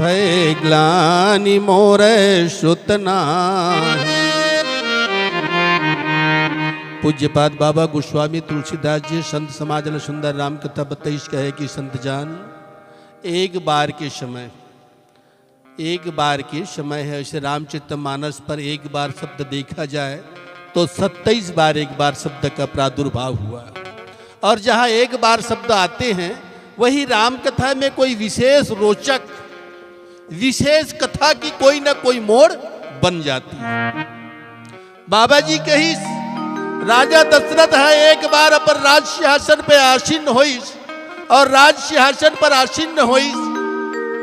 भय ग्लानि मोरे सुतनाहि। पूज्यपाद बाबा गोस्वामी तुलसीदास जी संत समाज सुंदर राम कथा बताइश कहे कि संत जान, एक बार के समय है। ऐसे रामचरितमानस पर एक बार शब्द देखा जाए तो 27 बार एक बार शब्द का प्रादुर्भाव हुआ। और जहाँ एक बार शब्द आते हैं वही राम कथा में कोई विशेष रोचक विशेष कथा की कोई ना कोई मोड़ बन जाती है। बाबा जी कही राजा दशरथ है एक बार अपन राज सिंहासन पे आसीन होइस, और राज सिंहासन पर आसीन होइस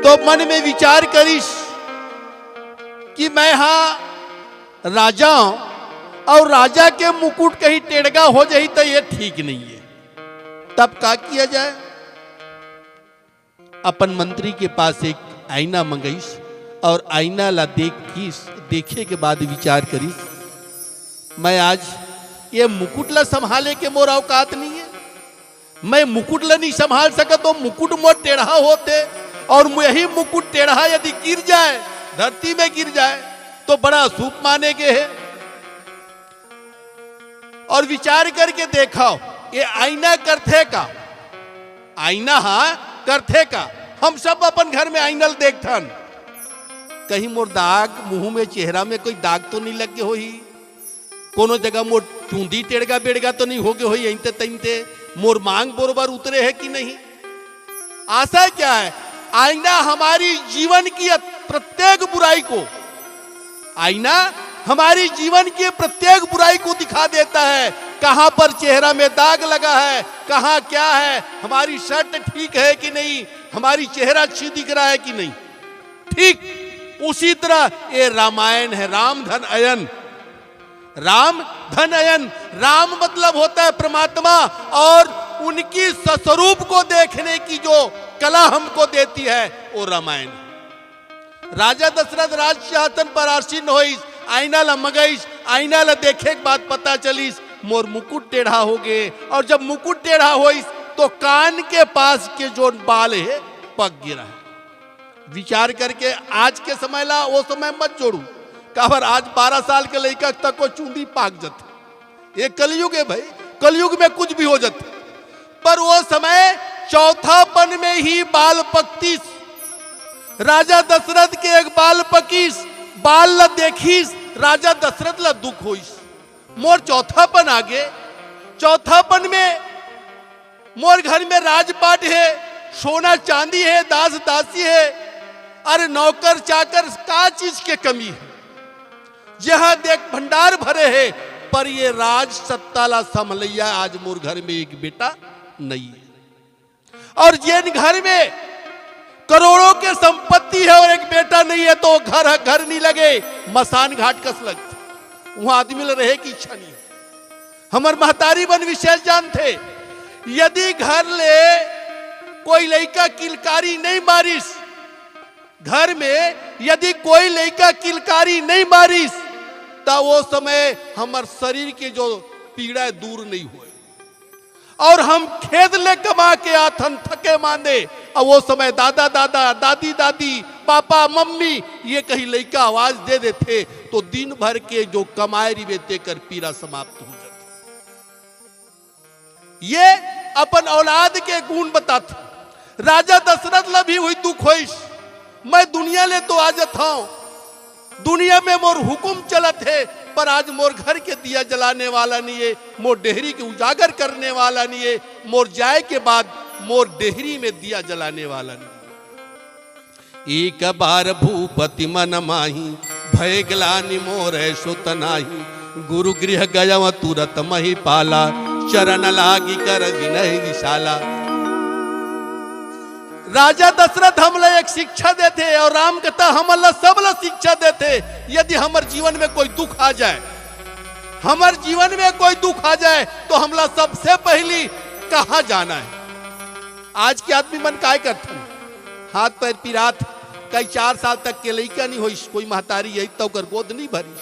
तो मन में विचार करिस कि मैं हाँ राजा हूं, और राजा के मुकुट कहीं टेढ़गा हो जाए तो ये ठीक नहीं है। तब क्या किया जाए? अपन मंत्री के पास एक आईना मंगाइस, और आईना ला देखे के बाद विचार करिस, मैं आज ये मुकुट ला संभाले के मोर औकात नहीं है। मैं मुकुट ला नहीं संभाल सका तो मुकुट मोर टेढ़ा होते, और यही मुकुट टेढ़ा यदि गिर जाए, धरती में गिर जाए तो बड़ा अशुभ माने के है। और विचार करके देखा ये आईना करथे का, आईना हाँ करथे का। हम सब अपन घर में आईना देखथन, कहीं मोर दाग मुंह में चेहरा में कोई दाग तो नहीं लगे हो ही, कोनो जगह मोर चूंदी टेढ़गा बेड़गा तो नहीं हो गए हो, यहीं तईते मोर मांग बरोबर उतरे है कि नहीं। आशा क्या है? आईना हमारी जीवन की प्रत्येक बुराई को, आईना हमारी जीवन की प्रत्येक बुराई को दिखा देता है। कहां पर चेहरा में दाग लगा है, कहां क्या है, हमारी शर्ट ठीक है कि नहीं, हमारी चेहरा अच्छी दिख रहा है कि नहीं। ठीक उसी तरह ये रामायण है, राम धन अयन। राम धन अयन, राम मतलब होता है परमात्मा, और उनकी स्वरूप को देखने की जो कला हमको देती है वो रामायण। राजा दशरथ राज सिंहासन पर आसीन होइस, आईना ला मंगाइस, आईना ला देखे के बाद पता चलिस मोर मुकुट टेढ़ा हो गए। और जब मुकुट टेढ़ा होइस तो कान के पास के जो बाल है पक गिरा है। विचार करके आज के समय ला वो समय मत जोड़ू, काबर आज 12 साल के लड़का तक को चूंदी पाक जाते। ये कलयुग है भाई, कलयुग में कुछ भी हो जाते। पर वो समय चौथापन में ही बाल पकतीस। राजा दशरथ के एक बाल पकीस, बाल ला देखीस, राजा दशरथ ला दुख होइस। मोर चौथापन आगे, चौथापन में मोर घर में राजपाट है, सोना चांदी है, दास दासी है, अरे नौकर चाकर का चीज के कमी है। जहां देख भंडार भरे है, पर ये राज सत्ताला समलैया आज मोर घर में एक बेटा नहीं है। और जिन घर में करोड़ों के संपत्ति है और एक बेटा नहीं है तो घर नहीं लगे, मसान घाट कस लगते, वहां आदमी रहे की इच्छा नहीं है। हमार महतारी बन विशेष जान थे, यदि घर ले कोई लड़का किलकारी नहीं मारिस, घर में यदि कोई लड़का किलकारी नहीं मारिस, तो वो समय हमार शरीर के जो पीड़ा दूर नहीं हुए, और हम खेद ले कमा के आथन थके मांदे, और वो समय दादा दादा दादी दादी पापा मम्मी ये कहीं लड़का आवाज दे देते तो दिन भर के जो कमाए रिवे देकर पीड़ा समाप्त हो जाती। ये अपन औलाद के गुण बताते। राजा दशरथ ला भी हुई दुख होइस, मैं दुनिया ले तो आ जाता हूं, दुनिया में मोर हुकुम चलत है, पर आज मोर घर के दिया जलाने वाला नहीं है, मोर डेहरी के उजागर करने वाला नहीं है, मोर जाए के बाद मोर डेहरी में दिया जलाने वाला नहीं। एक बार भूपति मन माही, भय ग्लानि मोरे सुतनाही, गुरु गृह गयव तुरत मही पाला, चरण लागी कर विनय विशाला। राजा दशरथ हमला एक शिक्षा देते और राम कथा हमला सबला शिक्षा देते। यदि हमारे जीवन में कोई दुख आ जाए, हमारे जीवन में कोई दुख आ जाए तो हमला सबसे पहली कहां जाना है। आज के आदमी मन काय करते हैं, हाथ पैर पिरात, कई 4 साल तक के लड़का नहीं होइस, कोई महतारी यही तो कर गोद नहीं भरी,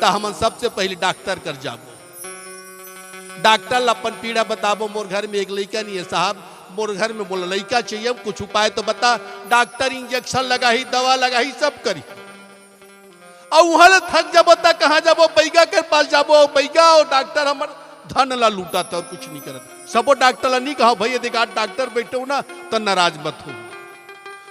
तो हम सबसे पहले डॉक्टर कर जाबो। डॉक्टर अपन पीड़ा बताबो, मोर घर में एक लड़का नहीं है साहब, मोर घर में बोला लड़का चाहिए, कुछ उपाय तो बता। डॉक्टर इंजेक्शन लगा ही, दवा लगा ही, सब करी। और वहां थक जाबो ता कहाँ जाबो, बैगा के पास जाबो, बैगा और डॉक्टर हमार धन ला लूटा था और कुछ नहीं करता। सबो डॉक्टर ला नहीं कहा भैया देखा डॉक्टर बैठे हो ना तो नाराज मत हो।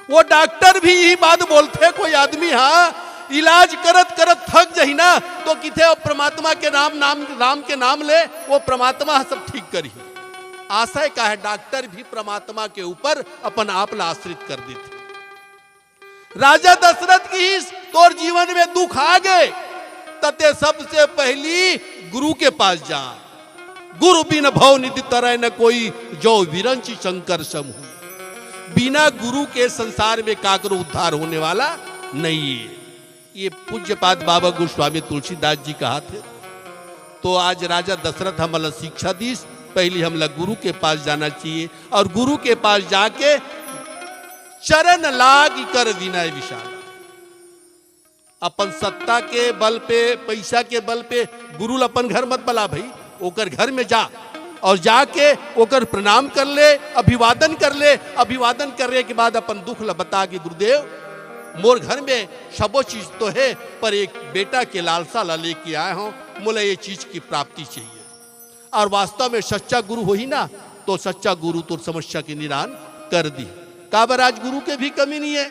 वो डॉक्टर भी यही बात बोलते, कोई आदमी हाँ इलाज करत करत थक जाही ना तो किथे परमात्मा के राम के नाम ले, वो परमात्मा सब ठीक करी। आशय का है डॉक्टर भी परमात्मा के ऊपर अपन आप ला आश्रित कर देते। राजा दशरथ की तोर जीवन में दुख आ गए तते सबसे पहली गुरु के पास जा। गुरु बिन भव निधि तरह न कोई, जो विरंची शंकर सम हो। बिना गुरु के संसार में काकरो उद्धार होने वाला नहीं है। ये पूज्यपाद बाबा गोस्वामी तुलसीदास जी कहा थे। तो आज राजा दशरथ हमला शिक्षा दी, पहले हमला गुरु के पास जाना चाहिए और गुरु के पास जाके चरण लाग कर विनय विशाल। अपन सत्ता के बल पे, पैसा के बल पे गुरु अपन घर मत बला भाई, ओकर घर में जा और जाके ओकर प्रणाम कर ले, अभिवादन कर ले। अभिवादन करने के बाद अपन दुख ला बता कि गुरुदेव मोर घर में सबो चीज तो है, पर एक बेटा के लालसा ला लेके आए हो, मुझे ये चीज की प्राप्ति चाहिए। और वास्तव में सच्चा गुरु हो ही ना तो सच्चा गुरु तो समस्या के निदान कर दी। काबर आज गुरु के भी कमी नहीं है।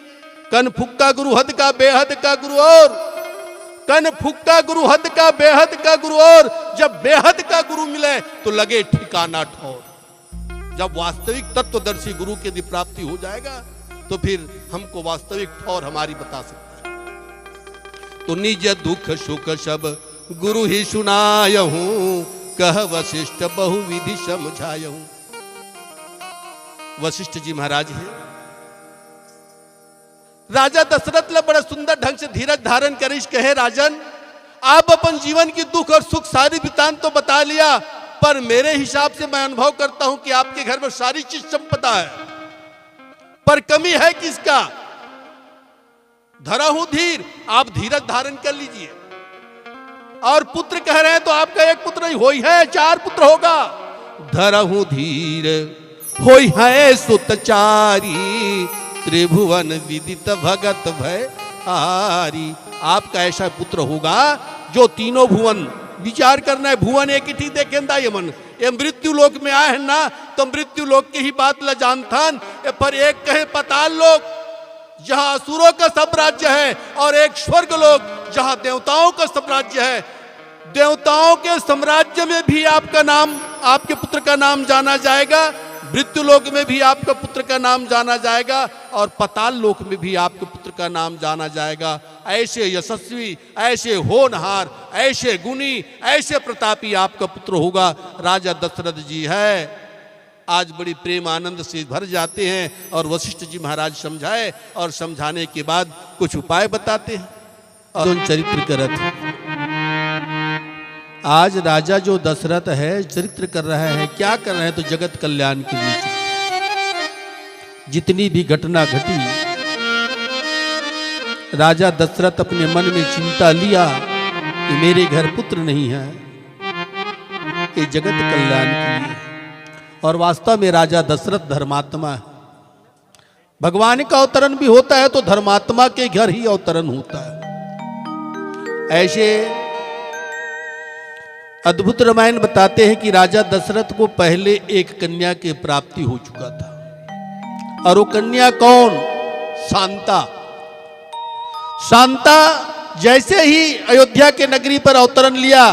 कन फुक्का गुरु हद का बेहद का गुरु और, कन फुक्का गुरु हद का बेहद का गुरु और। जब बेहद का गुरु मिले तो लगे ठिकाना ठौर। जब वास्तविक तत्वदर्शी गुरु की प्राप्ति हो जाएगा तो फिर हमको वास्तविक ठौर हमारी बता सकता है। तो निज दुख सुख सब गुरु ही सुनायहूं, कह वशिष्ठ बहुविधि समझायहूं। वशिष्ठ जी महाराज है, राजा दशरथ ले बड़ा सुंदर ढंग से धीरज धारण करिश कहे राजन आप अपन जीवन की दुख और सुख सारी वृतांत तो बता लिया, पर मेरे हिसाब से मैं अनुभव करता हूं कि आपके घर में सारी चीज संपदा है, पर कमी है किसका? धरा हूं धीर, आप धीरज धारण कर लीजिए। और पुत्र कह रहे हैं तो आपका एक पुत्र ही होई है, 4 पुत्र होगा। धरा हूं धीर होई है सुतचारी, त्रिभुवन विदित भगत भय हारी। आपका ऐसा पुत्र होगा जो तीनों भुवन, विचार करना है भुवन एक ही देखे यमन ये मृत्यु लोक में आए हैं ना तो मृत्यु लोक की ही बात ल जानथन, पर एक कहे पाताल लोक जहां असुरों का साम्राज्य है और एक स्वर्ग लोक जहां देवताओं का साम्राज्य है। देवताओं के साम्राज्य में भी आपका नाम, आपके पुत्र का नाम जाना जाएगा, मृत्यु लोक में भी आपका पुत्र का नाम जाना जाएगा और पाताल लोक में भी आपके पुत्र का नाम जाना जाएगा। ऐसे यशस्वी, ऐसे होनहार, ऐसे गुणी, ऐसे प्रतापी आपका पुत्र होगा। राजा दशरथ जी है आज बड़ी प्रेम आनंद से भर जाते हैं और वशिष्ठ जी महाराज समझाए और समझाने के बाद कुछ उपाय बताते हैं और चरित्र करत। आज राजा जो दशरथ है चरित्र कर रहा है, क्या कर रहे हैं तो जगत कल्याण के लिए जितनी भी घटना घटी राजा दशरथ अपने मन में चिंता लिया कि मेरे घर पुत्र नहीं है, ये जगत कल्याण के लिए। और वास्तव में राजा दशरथ धर्मात्मा है। भगवान का अवतरण भी होता है तो धर्मात्मा के घर ही अवतरण होता है। ऐसे अद्भुत रामायण बताते हैं कि राजा दशरथ को पहले एक कन्या की प्राप्ति हो चुका था और वो कन्या कौन? शांता। शांता जैसे ही अयोध्या के नगरी पर अवतरण लिया,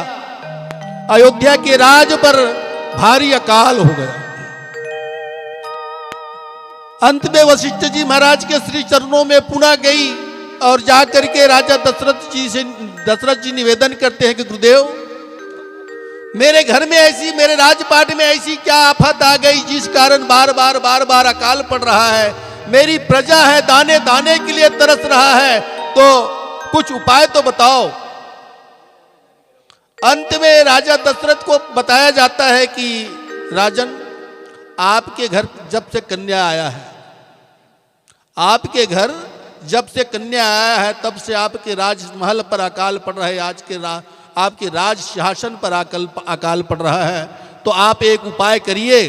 अयोध्या के राज पर भारी अकाल हो गया। अंत में वशिष्ठ जी महाराज के श्री चरणों में पुनः गई और जाकर के राजा दशरथ जी निवेदन करते हैं कि गुरुदेव मेरे घर में ऐसी, मेरे राजपाट में ऐसी क्या आफत आ गई जिस कारण बार बार अकाल पड़ रहा है। मेरी प्रजा है, दाने दाने के लिए तरस रहा है, तो कुछ उपाय तो बताओ। अंत में राजा दशरथ को बताया जाता है कि राजन आपके घर जब से कन्या आया है, आपके घर जब से कन्या आया है तब से आपके राजमहल पर अकाल पड़ रहा है, आपके राज शासन पर अकाल पड़ रहा है। तो आप एक उपाय करिए,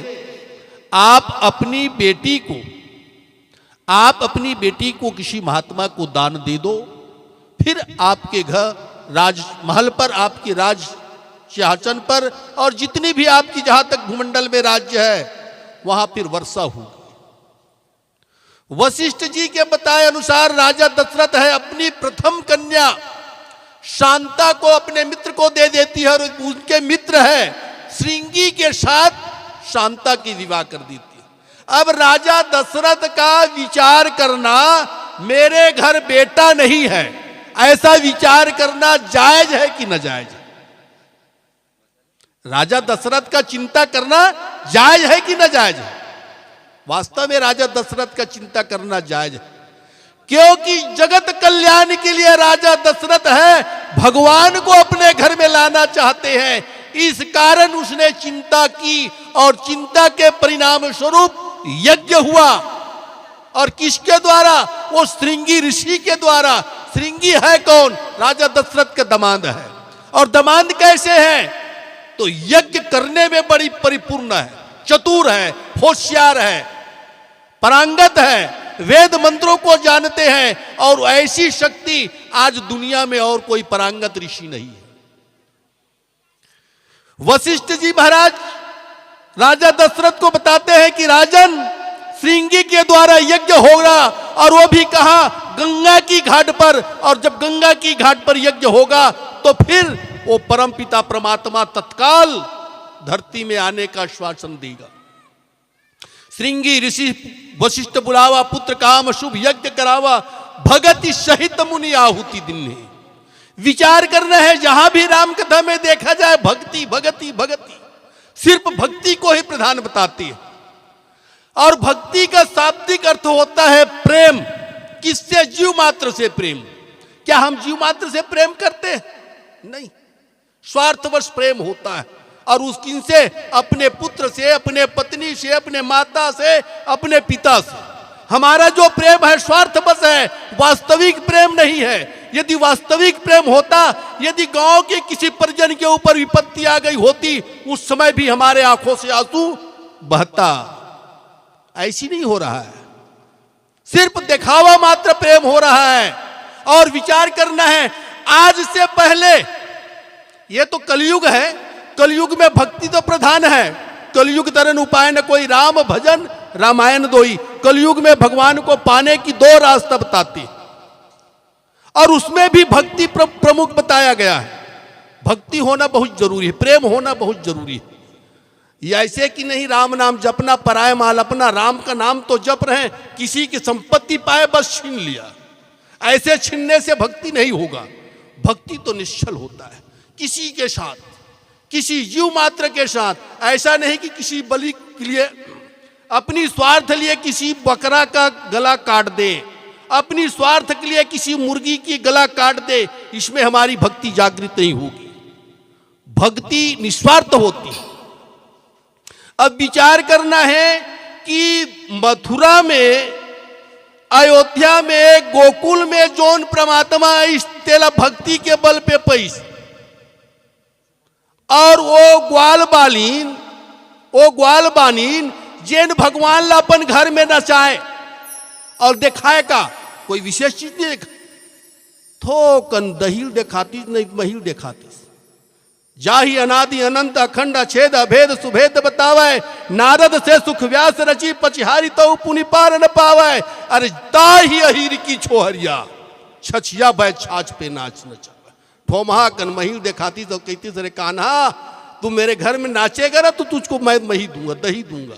आप अपनी बेटी को किसी महात्मा को दान दे दो, फिर आपके घर राजमहल पर, आपके राज सिंहासन पर और जितनी भी आपकी जहां तक भूमंडल में राज्य है वहां फिर वर्षा होगी। वशिष्ठ जी के बताए अनुसार राजा दशरथ है अपनी प्रथम कन्या शांता को अपने मित्र को दे देती है और उनके मित्र है श्रृंगी के साथ शांता की विवाह कर देती है। अब राजा दशरथ का विचार करना मेरे घर बेटा नहीं है, ऐसा विचार करना जायज है कि नाजायज है? राजा दशरथ का चिंता करना जायज है कि नाजायज है? वास्तव में राजा दशरथ का चिंता करना जायज है, क्योंकि जगत कल्याण के लिए राजा दशरथ है, भगवान को अपने घर में लाना चाहते हैं। इस कारण उसने चिंता की और चिंता के परिणाम स्वरूप यज्ञ हुआ। और किसके द्वारा? वो श्रृंगी ऋषि के द्वारा। श्रृंगी है कौन? राजा दशरथ का दामाद है। और दामाद कैसे है? तो यज्ञ करने में बड़ी परिपूर्ण है, चतुर है, होशियार है, पारंगत है, वेद मंत्रों को जानते हैं और ऐसी शक्ति आज दुनिया में और कोई पारंगत ऋषि नहीं है। वशिष्ठ जी महाराज राजा दशरथ को बताते हैं कि राजन, श्रृंगी के द्वारा यज्ञ होगा और वो भी कहां? गंगा की घाट पर। और जब गंगा की घाट पर यज्ञ होगा तो फिर वो परमपिता परमात्मा तत्काल धरती में आने का आश्वासन देगा। श्रृंगी ऋषि वशिष्ठ बुलावा, पुत्र काम शुभ यज्ञ करावा, भगति सहित मुनि आहुति दिन्हे। विचार करना है, जहां भी राम कथा में देखा जाए भक्ति भगति भगति, सिर्फ भक्ति को ही प्रधान बताती है। और भक्ति का शाब्दिक अर्थ होता है प्रेम। किससे? जीव मात्र से प्रेम। क्या हम जीव मात्र से प्रेम करते हैं? नहीं, स्वार्थवश प्रेम होता है। और उसकी से अपने पुत्र से, अपने पत्नी से, अपने माता से, अपने पिता से। हमारा जो प्रेम है स्वार्थवश है, वास्तविक प्रेम नहीं है। यदि वास्तविक प्रेम होता, यदि गांव के किसी परिजन के ऊपर विपत्ति आ गई होती, उस समय भी हमारे आंखों से आंसू बहता। ऐसी नहीं हो रहा है, सिर्फ दिखावा मात्र प्रेम हो रहा है। और विचार करना है, आज से पहले, ये तो कलयुग है, कलयुग में भक्ति तो प्रधान है। कलयुग तरन उपाय न कोई, राम भजन रामायण दोई। कलयुग में भगवान को पाने की दो रास्ता बताती और उसमें भी भक्ति प्रमुख बताया गया है। भक्ति होना बहुत जरूरी है, प्रेम होना बहुत जरूरी है। ये ऐसे कि नहीं राम नाम जपना पराय माल अपना, राम का नाम तो जप रहे, किसी की संपत्ति पाए बस छीन लिया। ऐसे छीनने से भक्ति नहीं होगा। भक्ति तो निश्चल होता है, किसी के साथ, किसी जीव मात्र के साथ। ऐसा नहीं कि किसी बलि के लिए, अपनी स्वार्थ लिए किसी बकरा का गला काट दे, अपनी स्वार्थ के लिए किसी मुर्गी की गला काट दे, इसमें हमारी भक्ति जागृत नहीं होगी। भक्ति निस्वार्थ होती है। अब विचार करना है कि मथुरा में, अयोध्या में, गोकुल में जोन परमात्मा इस तेला भक्ति के बल पे पैस, और वो ग्वाल बालीन जैन भगवान ला अपन घर में नचाए और दिखाए का कोई विशेष चीज नहीं देखा। थोकन दहील दिखाती नहीं, महिल दिखाती। जाहि अनादि अनंत अखंड छेद अभेद सुभेद बतावे, नारद से सुख व्यास रची पचिहारी तो पुनि पार न पावे। अरे ताही अहिर की छोहरिया, छछिया बै छाछ पे नाच नचावे। ठोमहा कन महिल दिखाती तो कहती सरे कान्हा तू मेरे घर में नाचेगा ना तो तुझको मैं मही दूंगा, दही दूंगा।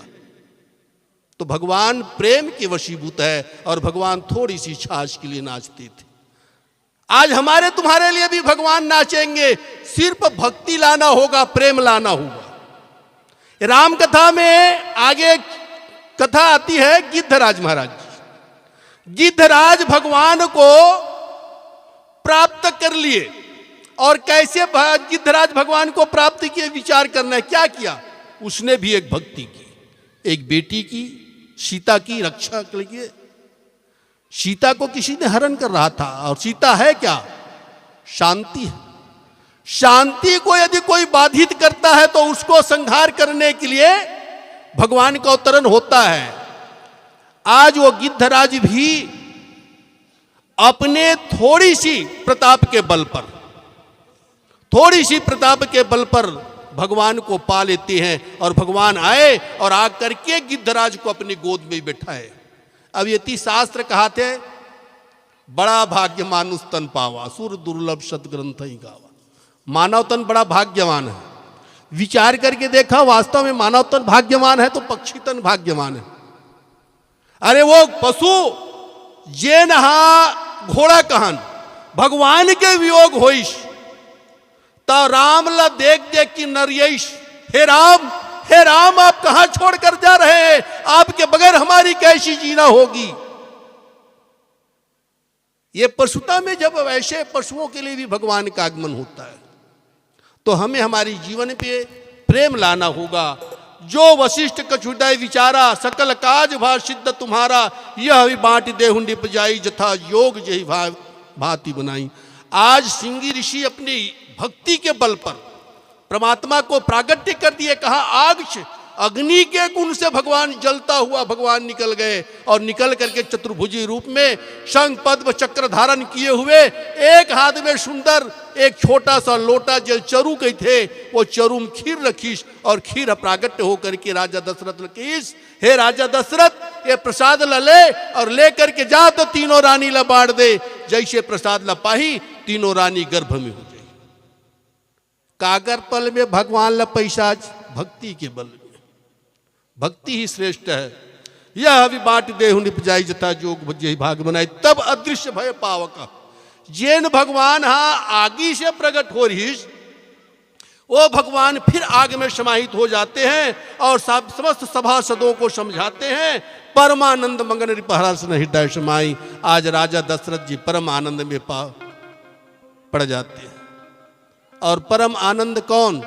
तो भगवान प्रेम के वशीभूत है और भगवान थोड़ी सी छाछ के लिए नाचते थे। आज हमारे तुम्हारे लिए भी भगवान नाचेंगे, सिर्फ भक्ति लाना होगा, प्रेम लाना होगा। राम कथा में आगे कथा आती है गिद्धराज महाराज जी। गिद्धराज भगवान को प्राप्त कर लिए। और कैसे गिद्धराज भगवान को प्राप्त किए, विचार करना है। क्या किया? उसने भी एक भक्ति की, एक बेटी की, सीता की रक्षा के लिए। सीता को किसी ने हरण कर रहा था, और सीता है क्या? शांति है। शांति को यदि कोई बाधित करता है तो उसको संहार करने के लिए भगवान का अवतरण होता है। आज वो गिद्धराज भी अपने थोड़ी सी प्रताप के बल पर भगवान को पा लेते हैं, और भगवान आए और आकर के गिद्धराज को अपनी गोद में बैठाए। अब ये शास्त्र कहाते, बड़ा भाग्य मानुष तन पावा, सुर दुर्लभ सदग्रंथ ही गावा। मानव तन बड़ा भाग्यवान है। विचार करके देखा, वास्तव में मानव तन भाग्यवान है तो पक्षी तन भाग्यवान है। अरे वो पशु जे नहा घोड़ा कहन, भगवान के वियोग होइश, तो राम ला देख देख की नरियश, हे राम आप कहां छोड़कर जा रहे हैं, आपके बगैर हमारी कैसी जीना होगी। ये पशुता में जब वैसे पशुओं के लिए भी भगवान का आगमन होता है, तो हमें हमारी जीवन पे प्रेम लाना होगा। जो वशिष्ठ कछुदय विचारा, सकल काज भा सिद्ध तुम्हारा, यह भी बांट देहु निपजाई, जथा योग जही भांति बनाई। आज सिंगी ऋषि अपनी भक्ति के बल पर परमात्मा को प्रागट्य कर दिए। कहा आग से, अग्नि के गुण से भगवान जलता हुआ भगवान निकल गए, और निकल करके चतुर्भुजी रूप में शंख पद्म चक्र धारण किए हुए, एक हाथ में सुंदर एक छोटा सा लोटा जल चरु के थे, वो चरु में खीर रखीस, और खीर प्रागट्य होकर के राजा दशरथ लकीस, हे राजा दशरथ ये प्रसाद ले, और ले करके जा तो तीनों रानी ला बांट दे। जैसे प्रसाद ला पाही, तीनों रानी गर्भ में हो जाए। कागर पल में भगवान ला पैसा, भक्ति के बल में, भक्ति ही श्रेष्ठ है। यह भी बांट देहु निपजाई, जथा जोग भज्य भाग बनाई। तब अदृश्य भय पावक, जैन भगवान आगी से प्रकट हो रही, वो भगवान फिर आग में समाहित हो जाते हैं, और समस्त सभासदों को समझाते हैं। परमानंद मंगन रिपहरस हृदय समाई। आज राजा दशरथ जी परम आनंद में पड़ जाते हैं। और परम आनंद कौन?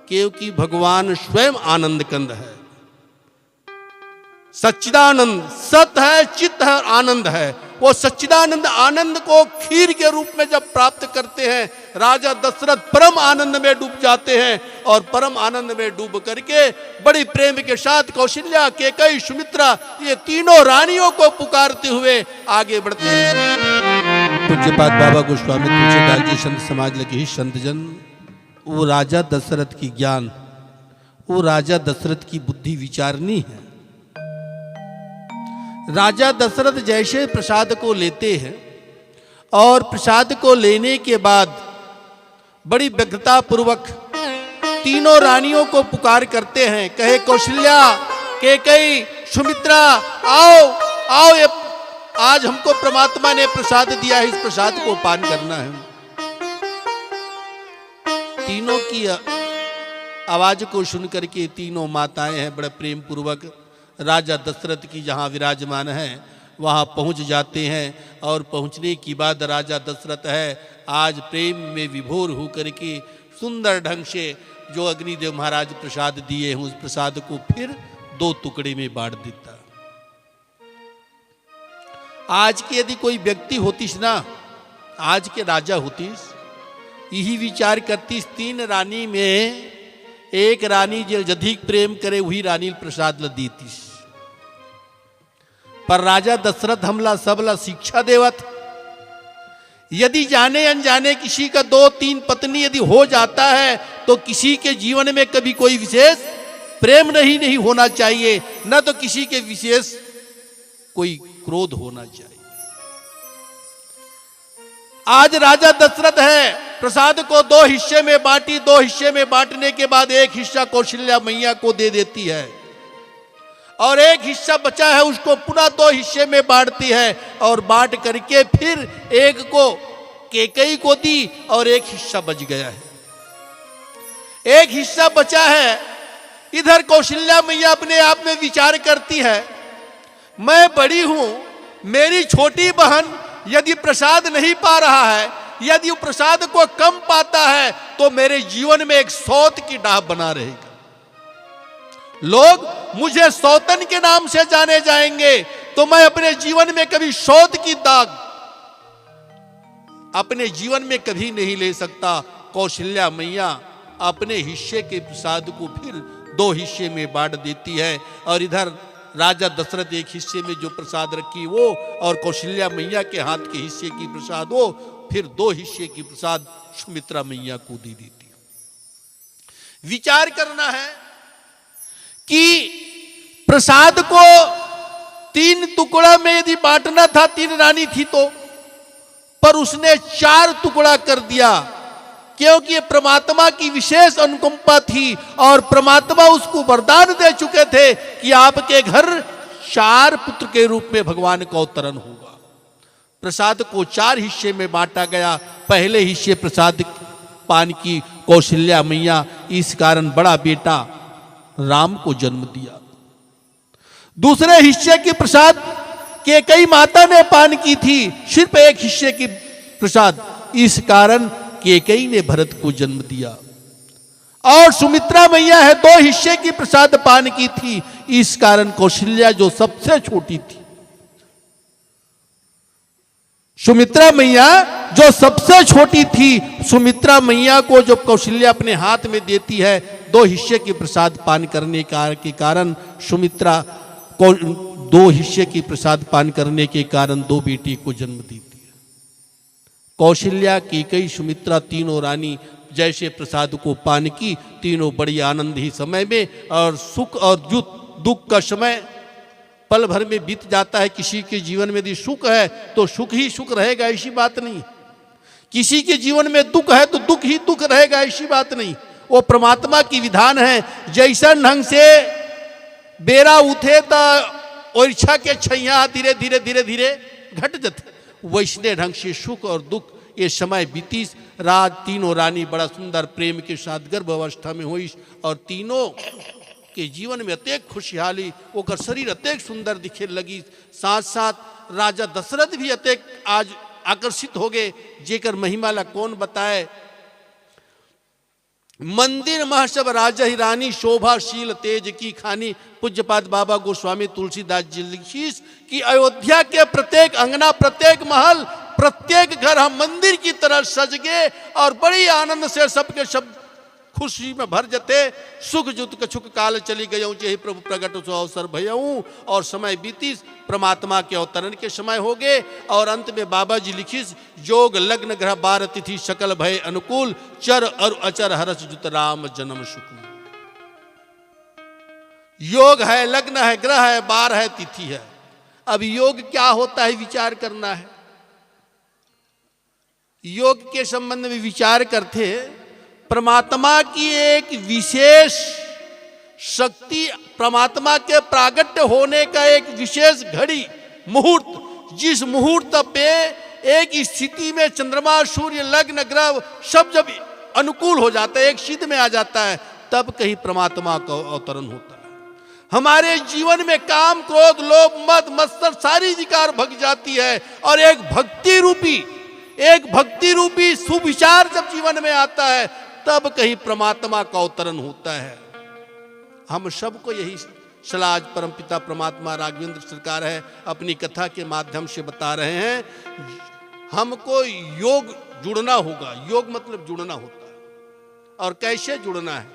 क्योंकि भगवान स्वयं आनंद कंद है, सच्चिदानंद, सत है, चित्त है, आनंद है। वो सच्चिदानंद आनंद को खीर के रूप में जब प्राप्त करते हैं, राजा दशरथ परम आनंद में डूब जाते हैं, और परम आनंद में डूब करके बड़ी प्रेम के साथ कौशल्या, केकई, सुमित्रा, ये तीनों रानियों को पुकारते हुए आगे बढ़ते हैं। पूज्यपाद बाबा गोस्वामी तुलसीदास जी संत समाज लगे ही संत जन, वो राजा दशरथ की ज्ञान, वो राजा दशरथ की बुद्धि विचारनी है। राजा दशरथ जैसे प्रसाद को लेते हैं, और प्रसाद को लेने के बाद बड़ी व्यग्रता पूर्वक तीनों रानियों को पुकार करते हैं। कहे कौशल्या, केकई, सुमित्रा, आओ आओ, ये आज हमको परमात्मा ने प्रसाद दिया है, इस प्रसाद को पान करना है। तीनों की आवाज को सुनकर के तीनों माताएं हैं बड़े प्रेम पूर्वक राजा दशरथ की जहाँ विराजमान है वहाँ पहुँच जाते हैं। और पहुँचने के बाद राजा दशरथ है आज प्रेम में विभोर होकर के सुंदर ढंग से जो अग्निदेव महाराज प्रसाद दिए हैं, उस प्रसाद को फिर 2 टुकड़े में बांट देता। आज के यदि कोई व्यक्ति होतीस ना, आज के राजा होतीस, यही विचार करतीस 3 रानी में एक रानी जो अधिक प्रेम करे वही रानी प्रसाद ला दीतीस। पर राजा दशरथ हमला सबला शिक्षा देवत, यदि जाने अनजाने किसी का 2-3 पत्नी यदि हो जाता है तो किसी के जीवन में कभी कोई विशेष प्रेम नहीं होना चाहिए, न तो किसी के विशेष कोई क्रोध होना चाहिए। आज राजा दशरथ है प्रसाद को 2 हिस्से में बांटी, 2 हिस्से में बांटने के बाद एक हिस्सा कौशल्या मैया को दे देती है, और एक हिस्सा बचा है उसको पुनः 2 हिस्से में बांटती है, और बांट करके फिर एक को केकई को दी और एक हिस्सा बच गया है। एक हिस्सा बचा है, इधर कौशल्या मैया अपने आप में विचार करती है, मैं बड़ी हूं, मेरी छोटी बहन यदि प्रसाद नहीं पा रहा है, यदि वो प्रसाद को कम पाता है तो मेरे जीवन में एक सौत की डाह बना रहेगा। लोग मुझे सौतन के नाम से जाने जाएंगे, तो मैं अपने जीवन में कभी सौत की दाग अपने जीवन में कभी नहीं ले सकता। कौशल्या मैया अपने हिस्से के प्रसाद को फिर 2 हिस्से में बांट देती है। और इधर राजा दशरथ एक हिस्से में जो प्रसाद रखी वो, और कौशल्या मैया के हाथ के हिस्से की प्रसाद वो, फिर 2 हिस्से की प्रसाद सुमित्रा मैया को दे देती। विचार करना है कि प्रसाद को 3 टुकड़ा में यदि बांटना था, 3 रानी थी तो, पर उसने 4 टुकड़ा कर दिया, क्योंकि ये परमात्मा की विशेष अनुकंपा थी और परमात्मा उसको वरदान दे चुके थे कि आपके घर 4 पुत्र के रूप में भगवान का अवतरण होगा। प्रसाद को 4 हिस्से में बांटा गया। पहले हिस्से प्रसाद पान की कौशल्या मैया, इस कारण बड़ा बेटा राम को जन्म दिया। दूसरे हिस्से की प्रसाद कैकेयी माता ने पान की थी, सिर्फ एक हिस्से की प्रसाद, इस कारण कैकेयी ने भरत को जन्म दिया। और सुमित्रा मैया है 2 हिस्से की प्रसाद पान की थी, इस कारण कौशल्या जो सबसे छोटी थी, सुमित्रा मैया जो सबसे छोटी थी, सुमित्रा मैया को जब कौशल्या अपने हाथ में देती है 2 हिस्से की प्रसाद पान करने के कारण सुमित्रा को 2 हिस्से की प्रसाद पान करने के कारण 2 बेटी को जन्म देती है। कौशल्या, कैकेयी, सुमित्रा तीनों रानी जैसे प्रसाद को पान की, तीनों बड़ी आनंद ही समय में, और सुख और दुख का समय पल भर में बीत जाता है। किसी के जीवन में यदि सुख है तो सुख ही सुख रहेगा, ऐसी बात नहीं। किसी के जीवन में दुख है तो दुख ही दुख रहेगा, ऐसी बात नहीं। वो परमात्मा की विधान है। जैसा ढंग से बेरा उठे तो ओरछा के छैया धीरे धीरे धीरे धीरे घट जाते, वैसने ढंग से सुख और दुख ये समय बीतीस। रात तीनों रानी बड़ा सुंदर प्रेम के साथ गर्भ अवस्था में हुई, और तीनों के जीवन में अत्येक खुशहाली, ओकर शरीर अत्येक सुंदर दिखे लगी। साथ साथ राजा दशरथ भी अत्येक आज आकर्षित हो गए, जेकर महिमा ला कौन बताए। मंदिर महसब राजा ही रानी, शोभाशील तेज की खानी। पूज्यपाद बाबा गोस्वामी तुलसीदास जी लिखी कि अयोध्या के प्रत्येक अंगना, प्रत्येक महल, प्रत्येक घर हम मंदिर की तरह सज गए, और बड़ी आनंद से सबके सब खुशी में भर जते। सुख जुत कछुक काल चली गयऊँ, यही प्रभु प्रगट सो अवसर भयऊँ। और समय बीतीस, परमात्मा के अवतरण के समय हो गए। और अंत में बाबा जी लिखिस, जोग लग्न ग्रह 12 तिथि सकल भय अनुकूल, चर और अचर हरस जुत राम जन्म सुकूल। योग है, लग्न है, ग्रह है, 12 है, तिथि है। अब योग क्या होता है विचार करना है। योग के संबंध में विचार करते, परमात्मा की एक विशेष शक्ति, परमात्मा के प्रागट्य होने का एक विशेष घड़ी, मुहूर्त, जिस मुहूर्त पे एक स्थिति में चंद्रमा, सूर्य, लग्न, ग्रह सब जब अनुकूल हो जाता है, एक सिद्ध में आ जाता है, तब कहीं परमात्मा का अवतरण होता है। हमारे जीवन में काम, क्रोध, लोभ, मद, मत्सर सारी विकार भग जाती है, और एक भक्ति रूपी सुविचार जब जीवन में आता है, तब कहीं परमात्मा का अवतरण होता है। हम सबको यही सलाह परमपिता परमात्मा राघवेंद्र सरकार है अपनी कथा के माध्यम से बता रहे हैं। हमको योग जुड़ना होगा। योग मतलब जुड़ना होता है। और कैसे जुड़ना है?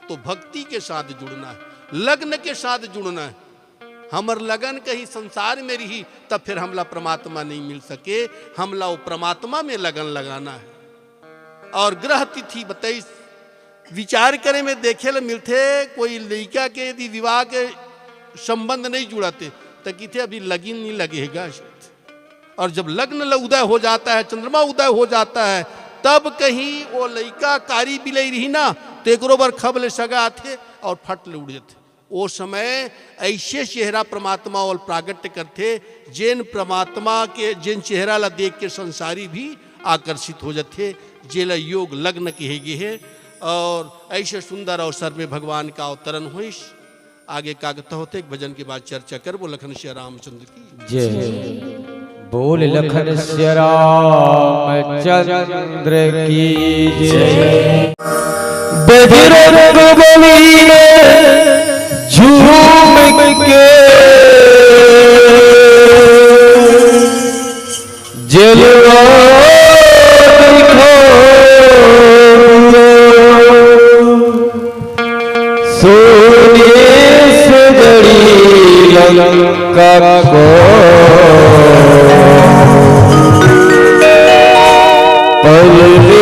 तो भक्ति के साथ जुड़ना है, लग्न के साथ जुड़ना है। हमर लगन कहीं संसार में रही तब फिर हमला परमात्मा नहीं मिल सके। हमला वो परमात्मा में लगन लगाना है। और ग्रह तिथि बताइए, विचार करे में देखे ला मिलते, कोई लड़का के यदि विवाह के संबंध नहीं जुड़ाते तो किथे अभी लगन नहीं लगेगा। और जब लग्न उदय हो जाता है, चंद्रमा उदय हो जाता है, तब कहीं वो लड़का कारी बिलई रही ना तो एक बार खबले सगा थे और फट ले उड़ जाते। वो समय ऐसे चेहरा परमात्मा और प्रागट्य करते, जिन परमात्मा के जिन चेहरा ला देख के संसारी भी आकर्षित हो जाते। जेला योग लग्न कहेगे है। और ऐसे सुंदर अवसर में भगवान का अवतरण हुई। आगे का होते एक भजन के बाद चर्चा कर। वो लखन श्री रामचंद्र की जय। बोल लखन श्री रामचंद्र की जय। बजरंग बली झूम के जलवा सोने से जड़ी लंका को Thank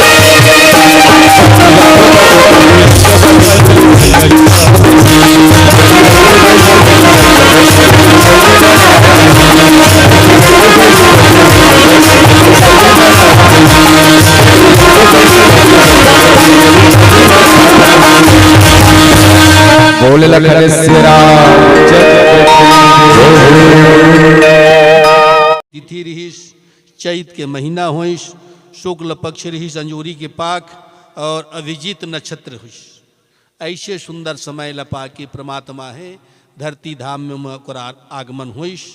you. बोले लखन श्री तिथि रहीस चैत के महीना होइस, शुक्ल पक्ष रहीस, अंजूरी के पाक और अभिजीत नक्षत्र हुइस। ऐसे सुंदर समय लपा के परमात्मा है धरती धाम में ओकर आगमन होइस।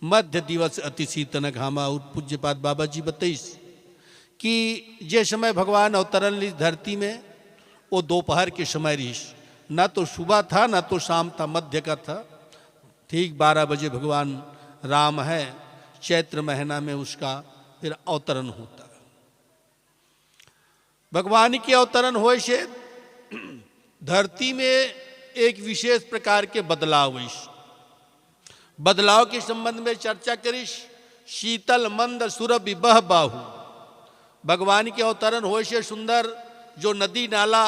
मध्य दिवस अति शीतन घामा और पूज्यपाद बाबा जी बतैस कि जे समय भगवान अवतरण ली धरती में वो दोपहर के समय रहीस, ना तो सुबह था ना तो शाम था, मध्य का था। ठीक 12 बजे भगवान राम है, चैत्र महीना में उसका फिर अवतरण होता है। भगवान के अवतरण होए से धरती में एक विशेष प्रकार के बदलाव हुई। बदलाव के संबंध में चर्चा करिश। शीतल मंद सुरभि बह बाहु, भगवान के अवतरण होए से सुंदर जो नदी नाला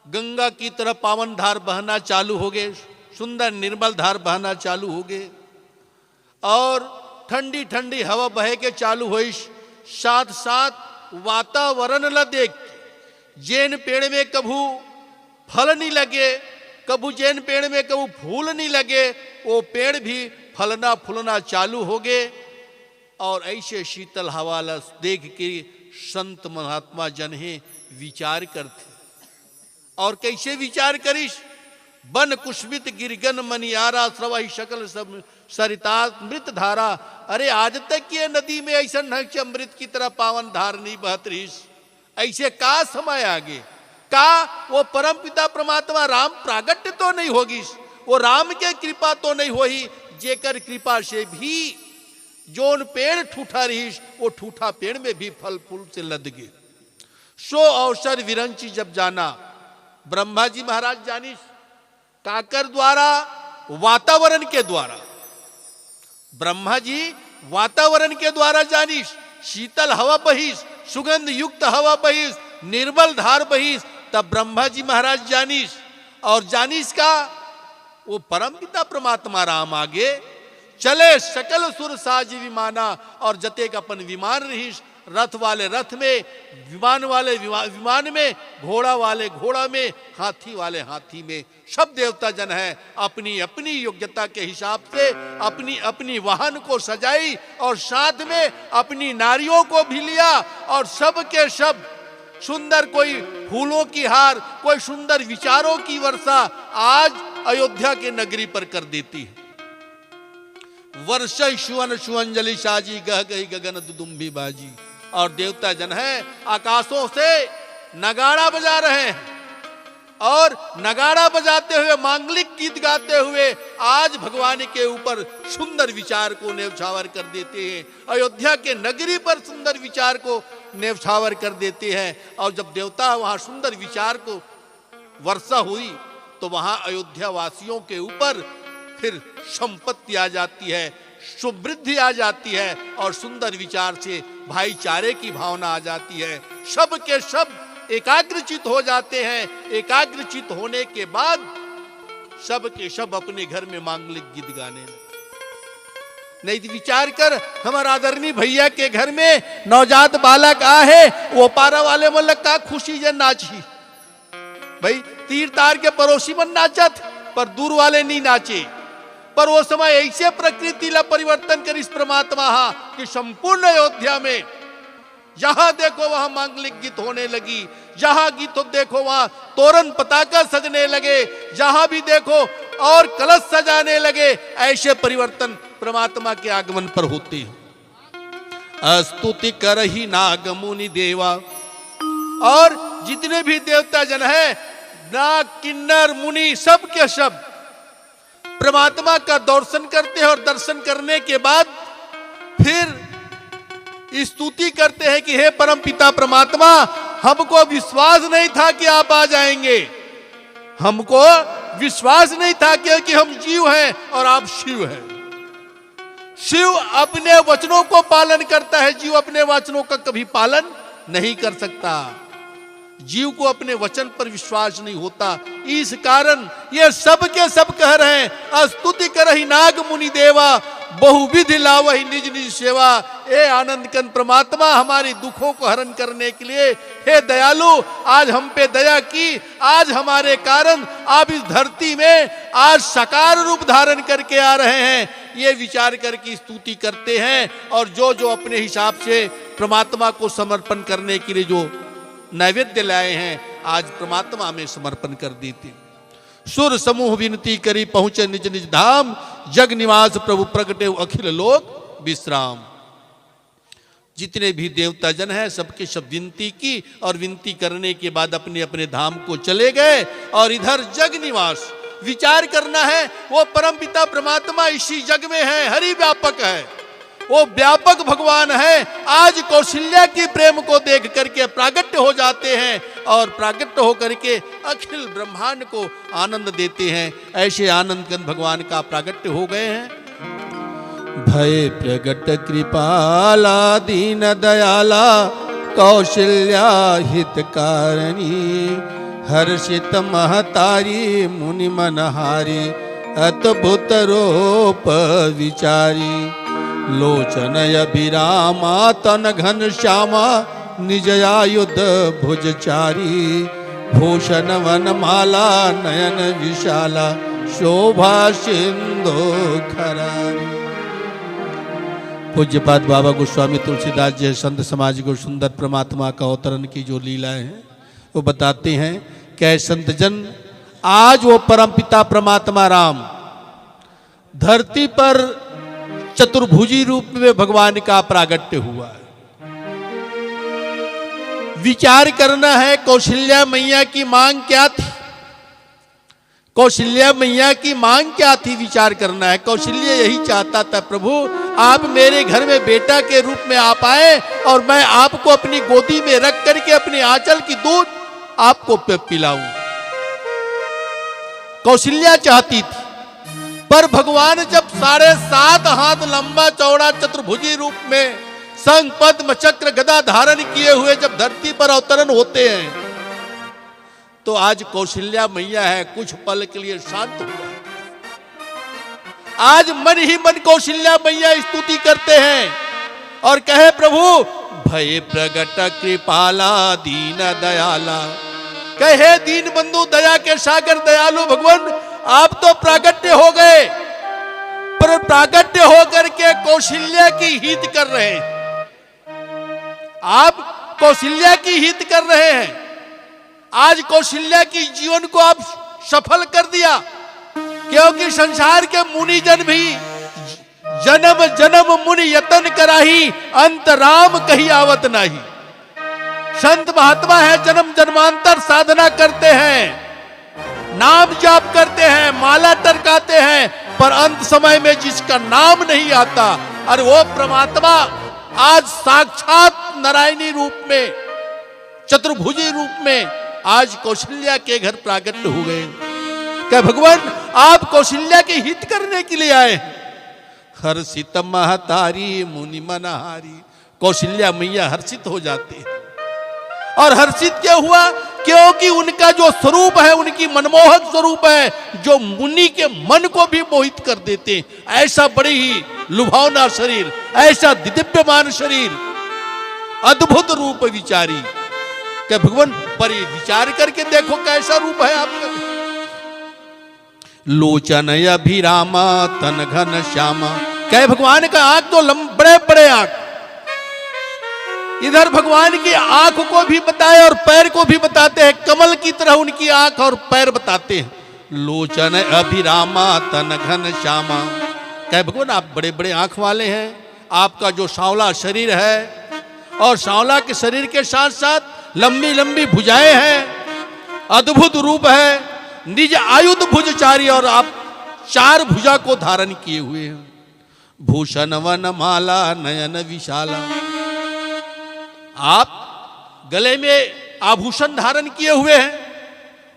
गंगा की तरह पावन धार बहना चालू हो गए, सुंदर निर्मल धार बहना चालू हो गए और ठंडी ठंडी हवा बहे के चालू हुई। साथ साथ वातावरण ल देख जैन पेड़ में कभू फल नहीं लगे, कभू जैन पेड़ में कभू फूल नहीं लगे, वो पेड़ भी फलना फूलना चालू हो गए। और ऐसे शीतल हवा ल देख के संत महात्मा जन है विचार करते। और कैसे विचार करिस? बन कुष्मित गिरगन मनियारा स्रवहि शकल सब सरिता मृत धारा। अरे आज तक ये नदी में ऐसा न कि अमृत की तरह पावन धार नहीं बहत रही। ऐसे का समय आगे का वो परम पिता परमात्मा राम प्रागट्य तो नहीं होगी, वो राम के कृपा तो नहीं होही, जेकर कृपा से भी जोन पेड़ ठूठा रही वो ठूठा पेड़ में भी फल फूल से लद गए। सो अवसर विरंची जब जाना, ब्रह्मा जी महाराज जानिस काकर द्वारा, वातावरण के द्वारा। ब्रह्मा जी वातावरण के द्वारा जानिस, शीतल हवा बहिस, सुगंध युक्त हवा बहिस, निर्मल धार बहिस, तब ब्रह्मा जी महाराज जानिस। और जानिस का वो परम पिता परमात्मा राम आगे चले सकल सुर साज विमाना। और जतेक अपन विमान रहीस, रथ वाले रथ में, विमान वाले विमान में, घोड़ा वाले घोड़ा में, हाथी वाले हाथी में, सब देवता जन है अपनी अपनी योग्यता के हिसाब से अपनी अपनी वाहन को सजाई और साथ में अपनी नारियों को भी लिया। और सब के सब सुंदर, कोई फूलों की हार, कोई सुंदर विचारों की वर्षा आज अयोध्या के नगरी पर कर देती है। वर्ष सुवन सुअंजलि साजी, गह गई गगन दुदुम्बी बाजी। और देवता जन है आकाशों से नगाड़ा बजा रहे हैं और नगाड़ा बजाते हुए मांगलिक गीत गाते हुए आज भगवान के ऊपर सुंदर विचार को न्यौछावर कर देते हैं। अयोध्या के नगरी पर सुंदर विचार को न्यौछावर कर देते हैं। और जब देवता वहां सुंदर विचार को वर्षा हुई तो वहां अयोध्या वासियों के ऊपर फिर संपत्ति आ जाती है, समृद्धि आ जाती है और सुंदर विचार से भाईचारे की भावना आ जाती है। सब के सब एकाग्रचित हो जाते हैं। एकाग्रचित होने के बाद सब के सब अपने घर में मांगलिक गीत गाने लगे। नहीं तो विचार कर, हमारा आदरणीय भैया के घर में नवजात बालक आ है, वो पारा वाले मलक का खुशी जन नाची। भाई तीर तार के पड़ोसी मन नाचत पर दूर वाले नहीं नाचे। पर वो समय ऐसे प्रकृति ला परिवर्तन कर इस परमात्मा कि संपूर्ण अयोध्या में जहां देखो वहां मांगलिक गीत होने लगी, जहां गीत देखो वहां तोरण पताका सजने लगे, जहां भी देखो और कलश सजाने लगे। ऐसे परिवर्तन परमात्मा के आगमन पर होते हैं। स्तुति करहि नाग मुनि देवा। और जितने भी देवता जन है, नाग किन्नर मुनि, सब के सब परमात्मा का दर्शन करते हैं और दर्शन करने के बाद फिर स्तुति करते हैं कि हे परम पिता परमात्मा, हमको विश्वास नहीं था कि आप आ जाएंगे, हमको विश्वास नहीं था कि हम जीव हैं और आप शिव हैं। शिव अपने वचनों को पालन करता है, जीव अपने वचनों का कभी पालन नहीं कर सकता। जीव को अपने वचन पर विश्वास नहीं होता। इस कारण ये सब के सब कह रहे हैं, स्तुति करहि नाग मुनि देवा, बहुविधि लावहि निज निज सेवा। हे आनंद कंद परमात्मा, हमारी दुखों को हरण करने के लिए हे दयालु आज हम पे दया की, आज हमारे कारण आप इस धरती में आज साकार रूप धारण करके आ रहे हैं, ये विचार करके स्तुति करते हैं। और जो जो अपने हिसाब से परमात्मा को समर्पण करने के लिए जो नैवेद्य लाए हैं आज परमात्मा में समर्पण कर देते। सुर समूह विनती करी पहुंचे निज निज धाम, जग निवास प्रभु प्रगटे अखिल लोक विश्राम। जितने भी देवता जन हैं सबके सब विनती की और विनती करने के बाद अपने अपने धाम को चले गए। और इधर जग निवास विचार करना है, वो परमपिता परमात्मा इसी जग में है, हरि व्यापक है, वो व्यापक भगवान है। आज कौशल्या की प्रेम को देख करके प्रागट्य हो जाते हैं और प्रागट्य होकर के अखिल ब्रह्मांड को आनंद देते हैं। ऐसे आनंद कंद भगवान का प्रागट्य हो गए हैं। भय प्रगट कृपाला दीन दयाला कौशल्या हितकारिणी, हर्षित महतारी मुनि मनहारी अद्भुत रूप विचारी, लोचन अभिरामा तन घन श्यामा निज आयुध भुजचारी, भूषण वन माला नयन विशाला शोभा सिंधु खरारी। पूज्यपाद बाबा गोस्वामी तुलसीदास जी संत समाज को सुंदर परमात्मा का अवतरण की जो लीलाएं हैं वो बताते हैं कि संत जन आज वो परमपिता परमात्मा राम धरती पर चतुर्भुजी रूप में भगवान का प्रागट्य हुआ है। विचार करना है कौशल्या मैया की मांग क्या थी, कौशल्या मैया की मांग क्या थी, विचार करना है। कौशल्या यही चाहता था, प्रभु आप मेरे घर में बेटा के रूप में आप आए और मैं आपको अपनी गोदी में रख करके अपने आंचल की दूध आपको पिलाऊं। कौशल्या चाहती थी, पर भगवान जब 7.5 हाथ लंबा चौड़ा चतुर्भुजी रूप में शंख पद्म चक्र गदा धारण किए हुए जब धरती पर अवतरण होते हैं तो आज कौशल्या मैया है कुछ पल के लिए शांत हो जाए। आज मन ही मन कौशल्या मैया स्तुति करते हैं और कहे, प्रभु भय प्रगट कृपाला दीन दयाला, कहे दीन बंधु दया के सागर दयालु भगवान आप तो प्रागट्य हो गए, पर प्रागट्य होकर के कौशल्या की हित कर रहे हैं। आप कौशल्या की हित कर रहे हैं। आज कौशल्या की जीवन को आप सफल कर दिया, क्योंकि संसार के मुनि जन भी जन्म जन्म मुनि यतन कराही, अंत राम कहीं आवत नहीं। संत महात्मा है, जन्म जन्मांतर साधना करते हैं, नाम जाप करते हैं, माला टरकाते हैं, पर अंत समय में जिसका नाम नहीं आता, और वो परमात्मा आज साक्षात नारायणी रूप में चतुर्भुजी रूप में आज कौशल्या के घर प्रागट हो गए। क्या भगवान आप कौशल्या के हित करने के लिए आए हैं। हर्षित महतारी मुनि मनहारी, कौशल्या मैया हर्षित हो जाती है। और हर्षित क्या हुआ, क्योंकि उनका जो स्वरूप है, उनकी मनमोहक स्वरूप है, जो मुनि के मन को भी मोहित कर देते। ऐसा बड़ी ही लुभावना शरीर, ऐसा दिव्यमान शरीर, अद्भुत रूप विचारी। क्या भगवान पर विचार करके देखो कैसा रूप है आपका। लोचन अभिरामा तन घन श्यामा, क्या भगवान का आंख तो बड़े बड़े आंख, इधर भगवान की आंख को भी बताए और पैर को भी बताते हैं, कमल की तरह उनकी आंख और पैर बताते हैं। लोचन अभिरामा तन घन श्यामा, क्या भगवान आप बड़े बड़े आंख वाले हैं, आपका जो सांवला शरीर है और सांवला के शरीर के साथ साथ लंबी लंबी भुजाएं हैं, अद्भुत रूप है, निज आयुध भुजचारी, और आप 4 भुजा को धारण किए हुए हैं। भूषण वन माला नयन विशाला, आप गले में आभूषण धारण किए हुए हैं,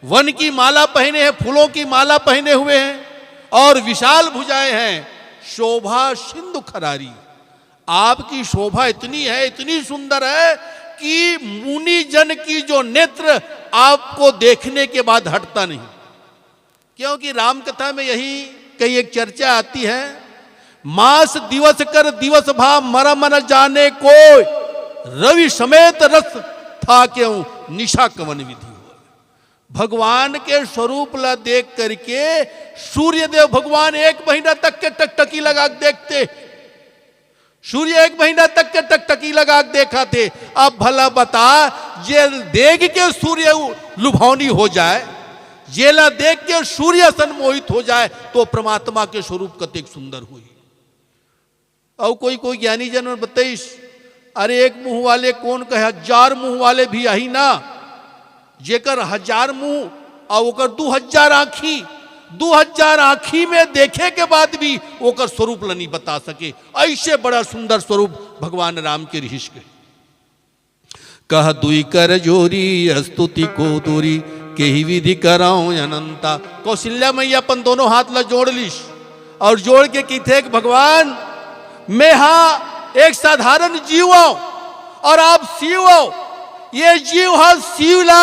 वन की माला पहने हैं, फूलों की माला पहने हुए हैं और विशाल भुजाएं हैं। शोभा सिंधु खरारी, आपकी शोभा इतनी है, इतनी सुंदर है कि मुनि जन की जो नेत्र आपको देखने के बाद हटता नहीं। क्योंकि राम कथा में यही कई एक चर्चा आती है, मास दिवस कर दिवस भा मर मन जाने कोय, रवि समेत रस था क्यों निशा कवन विधि हो। भगवान के स्वरूप ला देख करके सूर्यदेव भगवान 1 महीना तक के टकटकी लगा के देखते। सूर्य 1 महीना तक के टकटकी लगा के देखा थे। अब भला बता, जे देख के सूर्य लुभावनी हो जाए, जेला देख के सूर्य संमोहित हो जाए, तो परमात्मा के स्वरूप कतेक सुंदर हुई। और कोई ज्ञानी जन बताइस, अरे 1 मुंह वाले कौन कहे, 1000 मुंह वाले भी यही ना, जेकर 1000 मुंह और ओकर 2000 आंखी, 2000 आंखी में देखे के बाद भी ओकर स्वरूप ला नहीं बता सके। ऐसे बड़ा सुंदर स्वरूप भगवान राम के रिहिश के। कह दुई कर जोरी स्तुति को दूरी, के ही विधि कराऊं अनंता। कौशल्या मैया अपन दोनों हाथ ला जोड़ लीस और जोड़ के की थे भगवान, मैं हाँ एक साधारण जीव हूं और आप शिव हो। ये जीव है शिवला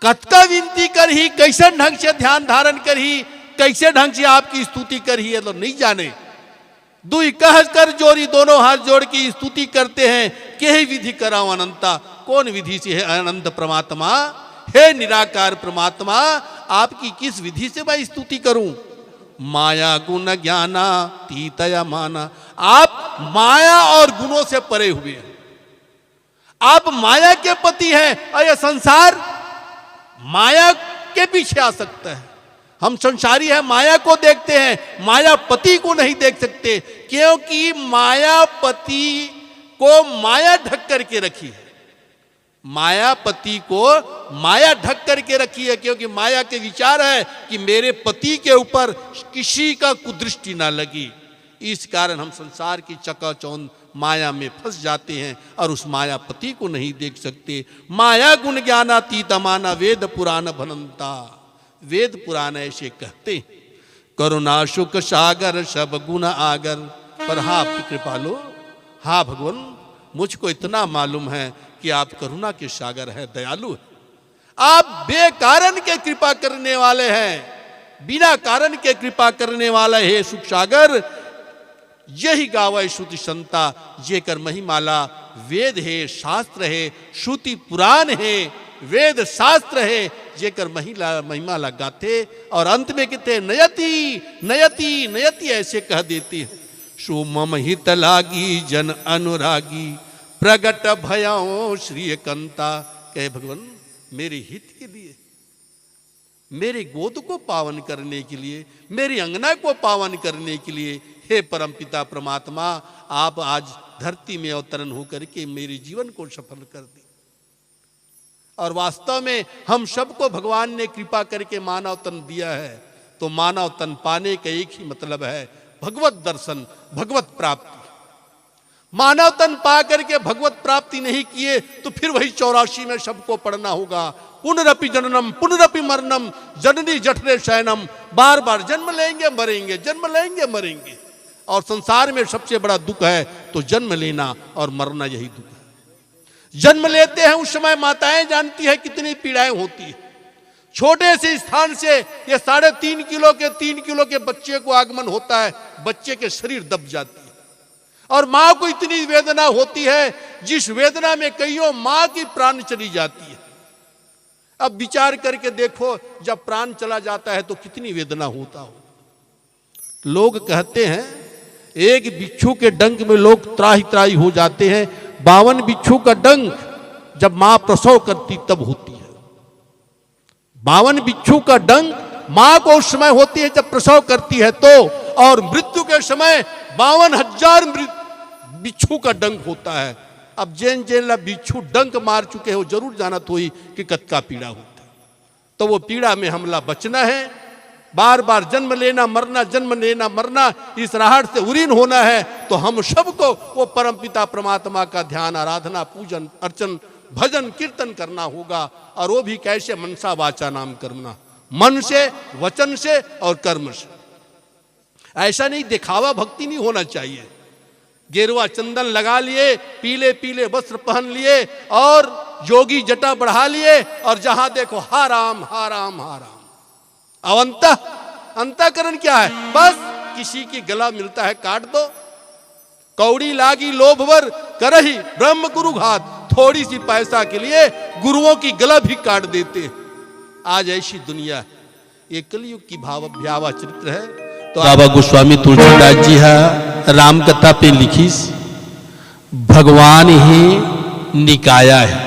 कतका विनती कर ही, कैसे ढंग से ध्यान धारण कर ही, कैसे ढंग से आपकी स्तुति कर ही, तो नहीं जाने। दुई कह कर जोड़ी, दोनों हाथ जोड़ की स्तुति करते हैं। के ही विधि कराओ अनंता, कौन विधि से है अनंत परमात्मा, हे निराकार परमात्मा, आपकी किस विधि से मैं स्तुति करूं। माया गुण ज्ञाना तीतया माना, आप माया और गुणों से परे हुए हैं। आप माया के पति हैं और यह संसार माया के पीछे आ सकता है। हम संसारी हैं, माया को देखते हैं, मायापति को नहीं देख सकते, क्योंकि मायापति को माया ढक करके रखी है। मायापति को माया ढक करके रखी है, क्योंकि माया के विचार है कि मेरे पति के ऊपर किसी का कुदृष्टि ना लगी। इस कारण हम संसार की चकाचौंध माया में फंस जाते हैं और उस मायापति को नहीं देख सकते। माया गुण ज्ञानातीत माना वेद पुराण भनंता, वेद पुराण ऐसे कहते हैं। करुणा शुक सागर सब गुण आगर, पर हाँ आपकी कृपालो, हाँ भगवान मुझको इतना मालूम है कि आप करुणा के सागर है, दयालु है। आप बेकारण के कृपा करने वाले हैं, बिना कारण के कृपा करने वाला है सुख सागर। यही गावे श्रुति संता, जेकर महिमाला वेद है शास्त्र है, श्रुति पुराण है वेद शास्त्र है, जेकर महिमाला गाते और अंत में कहते नयति नयति नयति ऐसे कह देती है। सुमम हित लागी जन अनुरागी, प्रगट भयाओ श्री कंता। कहे भगवान मेरे हित के लिए, मेरे गोद को पावन करने के लिए, मेरी अंगना को पावन करने के लिए, हे परमपिता परमात्मा, आप आज धरती में अवतरण होकर के मेरे जीवन को सफल कर दी। और वास्तव में हम सबको भगवान ने कृपा करके मानव तन दिया है, तो मानव तन पाने का एक ही मतलब है भगवत दर्शन, भगवत प्राप्ति। मानव तन पा करके भगवत प्राप्ति नहीं किए तो फिर वही 84 में सबको पढ़ना होगा। पुनरपि जननम पुनरपि मरणम जननी जठरे शयनम, बार बार जन्म लेंगे मरेंगे, जन्म लेंगे मरेंगे। और संसार में सबसे बड़ा दुख है तो जन्म लेना और मरना, यही दुख है। जन्म लेते हैं उस समय माताएं जानती है कितनी पीड़ाएं होती है। छोटे से स्थान से ये 3.5 किलो के 3 किलो के बच्चे को आगमन होता है, बच्चे के शरीर दब जाती है और मां को इतनी वेदना होती है जिस वेदना में कईयों मां की प्राण चली जाती है। अब विचार करके देखो, जब प्राण चला जाता है तो कितनी वेदना होता हो। लोग कहते हैं एक बिच्छू के डंक में लोग त्राही त्राही हो जाते हैं, 52 बिच्छू का डंक जब मां प्रसव करती तब होती है। 52 बिच्छू का डंक मां को उस समय होती है जब प्रसव करती है तो, और मृत्यु के समय 52,000 बिच्छू का डंक होता है। अब जैन जैन बिच्छू डंक मार चुके हो, जरूर जानत हुई कि कतका पीड़ा होता है। तो वो पीड़ा में हमला बचना है, बार बार जन्म लेना मरना, जन्म लेना मरना, इस राहट से उरीन होना है। तो हम सबको वो परमपिता परमात्मा का ध्यान, आराधना, पूजन, अर्चन, भजन, कीर्तन करना होगा। और वो भी कैसे, मनसा वाचा नाम करना, मन से, वचन से और कर्म से। ऐसा नहीं दिखावा भक्ति नहीं होना चाहिए। गेरुआ चंदन लगा लिए, पीले पीले वस्त्र पहन लिए और योगी जटा बढ़ा लिए और जहां देखो हा राम हा राम हा राम। अब अंतःकरण क्या है? बस किसी की गला मिलता है काट दो। कौड़ी लागी लोभवर करही ब्रह्म गुरु घात, थोड़ी सी पैसा के लिए गुरुओं की गला भी काट देते हैं। आज ऐसी दुनिया है। ये कलयुग की भयावह चरित्र है। तो बाबा गोस्वामी तुलसीदास जी है राम कथा पे लिखी, भगवान ही निकाया है।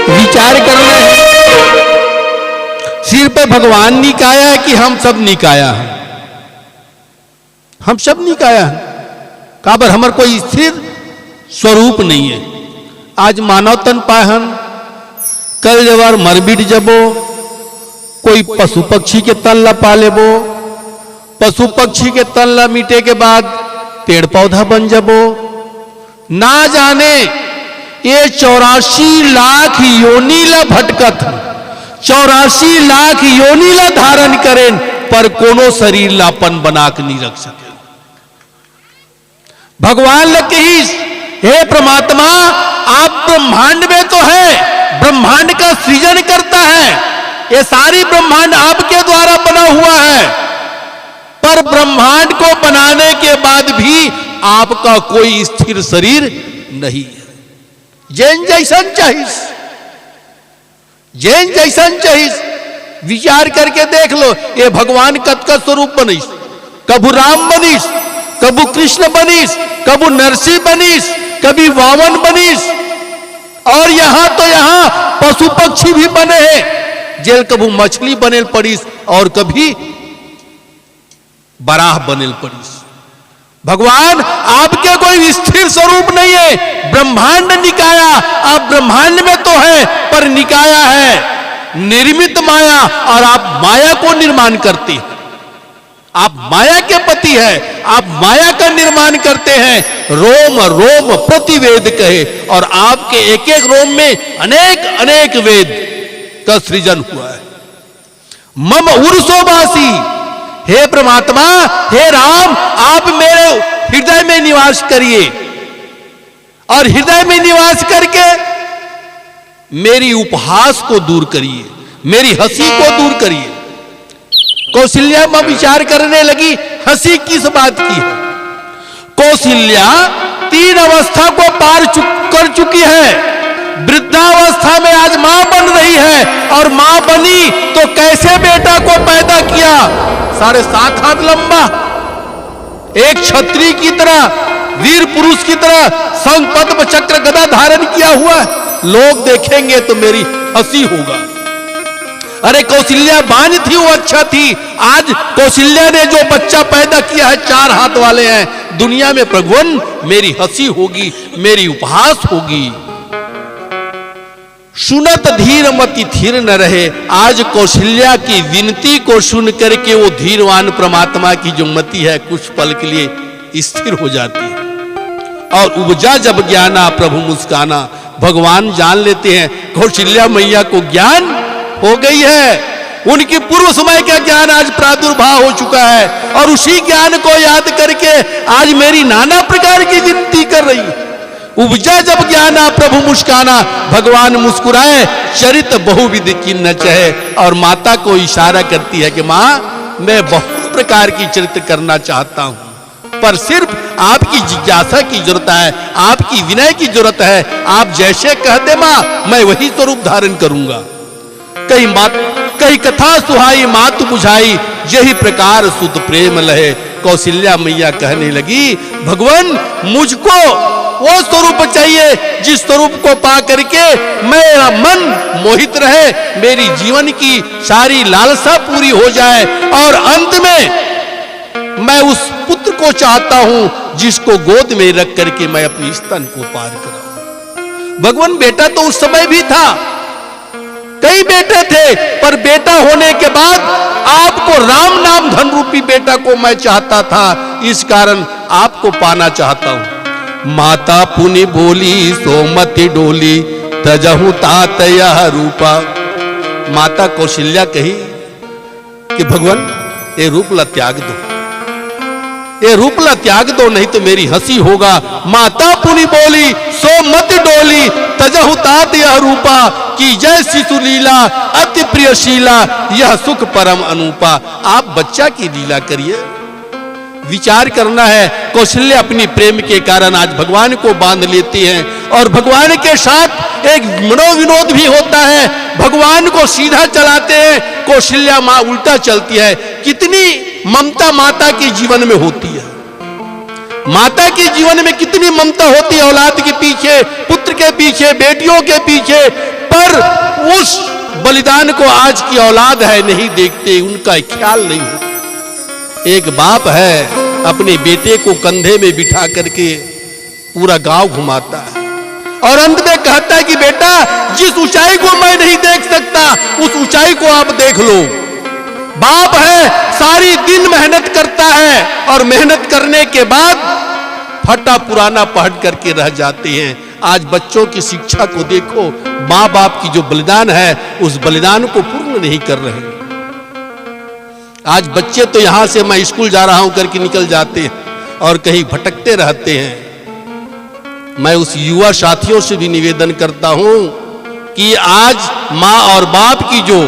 विचार करना है, सिर पे भगवान निकाया है कि हम सब निकाया है? हम सब निकाया है। काबर हमार कोई स्थिर स्वरूप नहीं है। आज मानव तन पाहन, कल जवार मरबिट जबो, कोई पशु पक्षी के तन ला पालेबो, पशु पक्षी के तन ला मीटे के बाद पेड़ पौधा बन जबो। ना जाने ये 84 लाख योनि ला भटकत, 84 लाख योनि ला धारण करें, पर कोनो शरीर लापन बना के नहीं रख सके। भगवान ने कही, हे परमात्मा आप ब्रह्मांड में तो है, ब्रह्मांड का सृजन करता है, ये सारी ब्रह्मांड आपके द्वारा बना हुआ है, पर ब्रह्मांड को बनाने के बाद भी आपका कोई स्थिर शरीर नहीं है। जैन जैसन चाहिए, जैन जैसन चाहिए। विचार करके देख लो, ये भगवान कत का स्वरूप बनीस, कबू राम बनीस, कबू कृष्ण बनीस, कबू नरसिंह बनीस, कभी वामन बनीस, और यहां तो यहां पशु पक्षी भी बने हैं। जेल कबू मछली बनेल पड़ीस और कभी बराह बनेल पड़ीस। भगवान आपके कोई स्थिर स्वरूप नहीं है। ब्रह्मांड निकाया, आप ब्रह्मांड में तो है पर निकाया है, निर्मित माया, और आप माया को निर्माण करते हैं। आप माया के पति है, आप माया का निर्माण करते हैं। रोम रोम प्रतिवेद कहे, और आपके एक एक रोम में अनेक अनेक वेद का सृजन हुआ है। मम उर्सोवासी, हे परमात्मा, हे राम, आप मेरे हृदय में निवास करिए, और हृदय में निवास करके मेरी उपहास को दूर करिए, मेरी हंसी को दूर करिए। कौशल्या में विचार करने लगी, हंसी किस बात की है? कौशल्या 3 अवस्था को पार कर चुकी है। वृद्धावस्था में आज मां बन रही है, और मां बनी तो कैसे बेटा को पैदा किया? 7.5 हाथ लंबा, एक क्षत्रिय की तरह, वीर पुरुष की तरह शंख पद्म चक्र गदा धारण किया हुआ है। लोग देखेंगे तो मेरी हंसी होगा। अरे कौशल्या बांझ थी, वो अच्छा थी। आज कौशल्या ने जो बच्चा पैदा किया है 4 हाथ वाले हैं। दुनिया में प्रभुवन मेरी हंसी होगी, मेरी उपहास होगी। सुनत धीर मति थीर न रहे। आज कौशल्या की विनती को सुन करके वो धीरवान परमात्मा की जो मति है कुछ पल के लिए स्थिर हो जाती है। और उपजा जब ज्ञाना प्रभु मुस्काना, भगवान जान लेते हैं कौशल्या मैया को ज्ञान हो गई है। उनकी पूर्व समय का ज्ञान आज प्रादुर्भाव हो चुका है, और उसी ज्ञान को याद करके आज मेरी नाना प्रकार की विनती कर रही है। उपजा जब ज्ञाना प्रभु मुस्काना, भगवान मुस्कुराए चरित बहुविध किन्न चाहे। और माता को इशारा करती है कि मां, मैं बहुत प्रकार की चरित्र करना चाहता हूं, पर सिर्फ आपकी जिज्ञासा की जरूरत है, आपकी विनय की जरूरत है। आप जैसे कहते मां, मैं वही स्वरूप धारण करूंगा। कई कथा सुहाई मातु बुझाई, यही प्रकार सुत प्रेम लहे। कौशल्या मैया कहने लगी, भगवान मुझको वो स्वरूप चाहिए जिस स्वरूप को पा करके मेरा मन मोहित रहे, मेरी जीवन की सारी लालसा पूरी हो जाए, और अंत में मैं उस पुत्र को चाहता हूं जिसको गोद में रख करके मैं अपनी स्तन को पार कराऊं। भगवान बेटा तो उस समय भी था, कई बेटे थे, पर बेटा होने के बाद आपको राम नाम धन रूपी बेटा को मैं चाहता था, इस कारण आपको पाना चाहता हूं। माता पुनि बोली सोमति डोली, तजहु तात यह रूपा। माता कौशल्या कही कि भगवान ये रूप ला त्याग दो, ये रूप ला त्याग दो, नहीं तो मेरी हंसी होगा। माता पुनि बोली सो मत डोली, तजहु तात यह यह रूपा की जय शिशु लीला अति प्रियशीला यह सुख परम अनूपा। आप बच्चा की लीला करिए, विचार करना है। कौशल्या अपनी प्रेम के कारण आज भगवान को बांध लेती हैं और भगवान के साथ एक मनोविनोद भी होता है, भगवान को सीधा चलाते हैं, कौशल्या मां उल्टा चलती है। कितनी ममता माता के जीवन में होती है, माता के जीवन में कितनी ममता होती है औलाद के पीछे, पुत्र के पीछे, बेटियों के पीछे, पर उस बलिदान को आज की औलाद है नहीं देखते, उनका ख्याल नहीं होता। एक बाप है अपने बेटे को कंधे में बिठा करके पूरा गांव घुमाता है और अंत में कहता है कि बेटा जिस ऊंचाई को मैं नहीं देख सकता उस ऊंचाई को आप देख लो। बाप है सारी दिन मेहनत करता है और मेहनत करने के बाद फटा पुराना पहट करके रह जाते हैं। आज बच्चों की शिक्षा को देखो, मां बाप की जो बलिदान है उस बलिदान को पूर्ण नहीं कर रहे। आज बच्चे तो यहां से मैं स्कूल जा रहा हूं करके निकल जाते हैं और कहीं भटकते रहते हैं। मैं उस युवा साथियों से भी निवेदन करता हूं कि आज मां और बाप की जो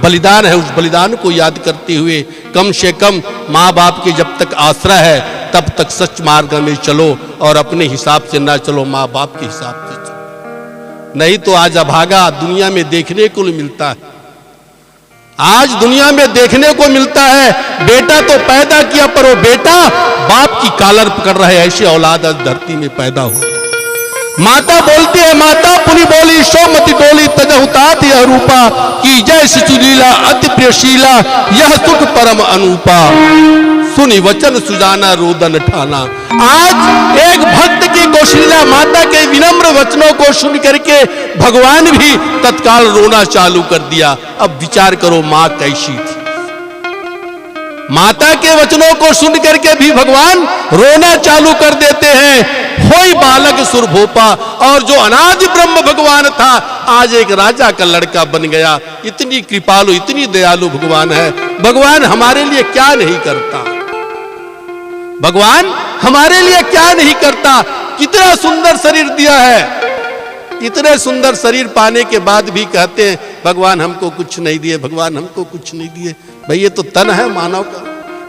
बलिदान है उस बलिदान को याद करते हुए कम से कम मां बाप के जब तक आश्रय है तब तक सच मार्ग में चलो और अपने हिसाब से ना चलो, मां बाप के हिसाब से चलो। नहीं तो आज अभागा दुनिया में देखने को मिलता है, आज दुनिया में देखने को मिलता है बेटा तो पैदा किया पर वो बेटा बाप की कालर पकड़ रहा है। ऐसी औलाद आज धरती में पैदा हो। माता बोलती है, माता पुनि बोली सोमति डोली तजहुतात यह रूपा की जय शिशुलीला अति प्रियशीला यह सुख परम अनूपा सुनि वचन सुजाना रोदन ठाना। आज एक भक्त की कौशल्या माता के विनम्र वचनों को सुन करके भगवान भी तत्काल रोना चालू कर दिया। अब विचार करो मां कैसी थी, माता के वचनों को सुन करके भी भगवान रोना चालू कर देते हैं। होई बालक सुरभोपा, और जो अनादि ब्रह्म भगवान था आज एक राजा का लड़का बन गया। इतनी कृपालु इतनी दयालु भगवान है। भगवान हमारे लिए क्या नहीं करता, भगवान हमारे लिए क्या नहीं करता। कितना सुंदर शरीर दिया है, इतने सुंदर शरीर पाने के बाद भी कहते हैं भगवान हमको कुछ नहीं दिए, भगवान हमको कुछ नहीं दिए। भाई ये तो तन है मानव का,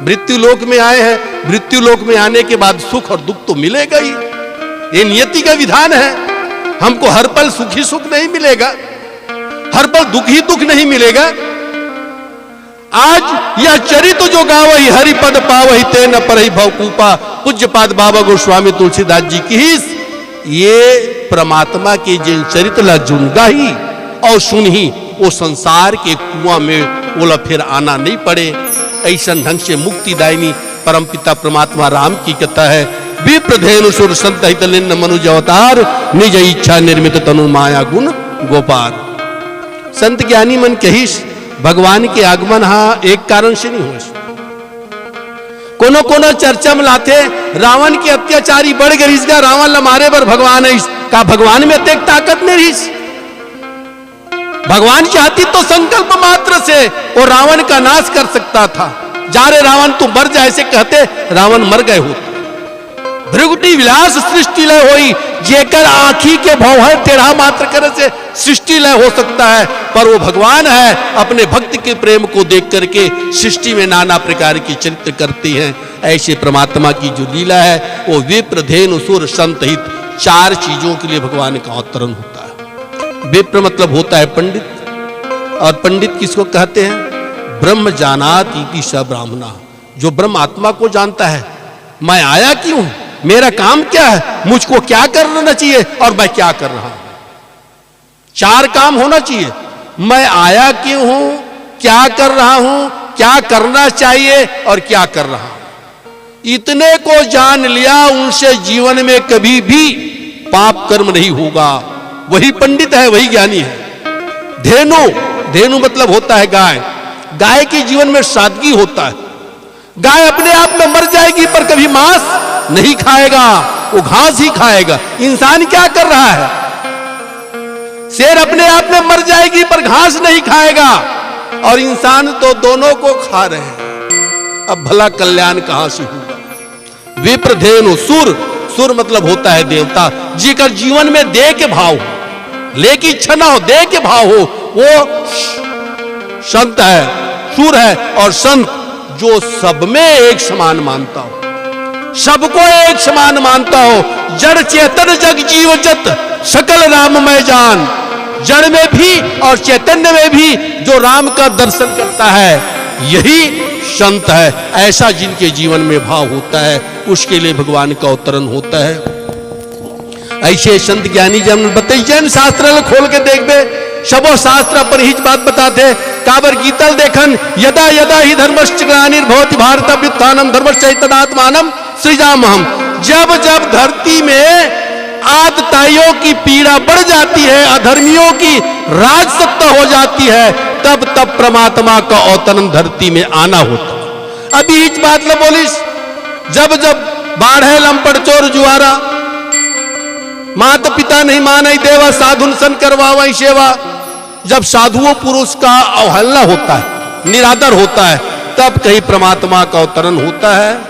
मृत्यु लोक में आए हैं, मृत्यु लोक में आने के बाद सुख और दुख तो मिलेगा ही, ये नियति का विधान है। हमको हर पल सुख ही सुख नहीं मिलेगा, हर पल दुख ही दुख नहीं मिलेगा। आज यह चरित जो गावही हरिपद पावही तेन परहि भवकूपा, पूज्यपाद बाबा गोस्वामी तुलसीदास जी की ये परमात्मा के जिन चरित ला जुनगा ही और सुन ही वो संसार के कुआं में ओला फिर आना नहीं पड़े। ऐसा ढंग से मुक्तिदायिनी परमपिता परमात्मा राम की कथा है। विप्रधेनु सुर संत हित लिन्न मनुज अवतार निज इच्छा निर्मित तनु माया गुण गोपाल। संत ज्ञानी मन कहिस भगवान के आगमन हाँ एक कारण से नहीं हो। कोनो कोनो चर्चा में लाते रावण की अत्याचारी बढ़ गई, इसका रावण लमारे पर भगवान है का भगवान में अत्यंत ताकत नहीं रही। भगवान चाहती तो संकल्प मात्र से वो रावण का नाश कर सकता था। जा रे रावण तू मर जा ऐसे कहते रावण मर गए होते। भृगुटी विलास सृष्टि लय होई, जेकर आंखी के भौहर टेढ़ा मात्र करे से सृष्टि लय हो सकता है, पर वो भगवान है अपने भक्त के प्रेम को देख करके सृष्टि में नाना प्रकार की चरित्र करती हैं। ऐसे परमात्मा की जो लीला है वो विप्र धेनु सुर संत हित, चार चीजों के लिए भगवान का अवतरण होता है। विप्र मतलब होता है पंडित, और पंडित किसको कहते हैं? ब्रह्म जानात इति स ब्राह्मणा, जो ब्रह्म आत्मा को जानता है। मैं आया क्यों, मेरा काम क्या है, मुझको क्या करना चाहिए और मैं क्या कर रहा हूं। चार काम होना चाहिए, मैं आया क्यों हूं, क्या कर रहा हूं, क्या करना चाहिए और क्या कर रहा हूं। इतने को जान लिया उनसे जीवन में कभी भी पाप कर्म नहीं होगा। वही पंडित है, वही ज्ञानी है। धेनु, धेनु मतलब होता है गाय। गाय के जीवन में सादगी होता है। गाय अपने आप में मर जाएगी पर कभी मांस नहीं खाएगा, वो घास ही खाएगा। इंसान क्या कर रहा है? शेर अपने आप में मर जाएगी पर घास नहीं खाएगा, और इंसान तो दोनों को खा रहे हैं। अब भला कल्याण कहां से होगा? विप्र धेनु सुर, सुर मतलब होता है देवता, जिकर जीवन में देह के भाव। ले की इच्छा ना हो, दे के भाव हो, वो संत है, सूर है। और संत जो सब में एक समान मानता हो, सबको एक समान मानता हो। जड़ चेतन जग जीव जत सकल राममय जान, जड़ में भी और चैतन्य में भी जो राम का दर्शन करता है, यही संत है। ऐसा जिनके जीवन में भाव होता है, उसके लिए भगवान का अवतरण होता है। ऐसे संत ज्ञानी जन बताइए, जैन शास्त्र खोल के देख दे, सबो शास्त्र पर ही बात बताते। काबर गीतल देखन, यदा यदा ही धर्मश्च ग्लानिर्भवति भारत व्युत्थानम धर्मश्चैतदात्मानम सृजामहम। जब जब धरती में आतताइयों की पीड़ा बढ़ जाती है, अधर्मियों की राजसत्ता हो जाती है, तब तब परमात्मा का अवतरण धरती में आना होता। अभी इस बात न बोलिस, जब जब बाढ़ है, लंपड़ चोर जुआरा, माता पिता नहीं माने देवा, साधुन सन करवावा सेवा। जब साधुओं पुरुष का अवहेलना होता है, निरादर होता है, तब कहीं परमात्मा का अवतरण होता है।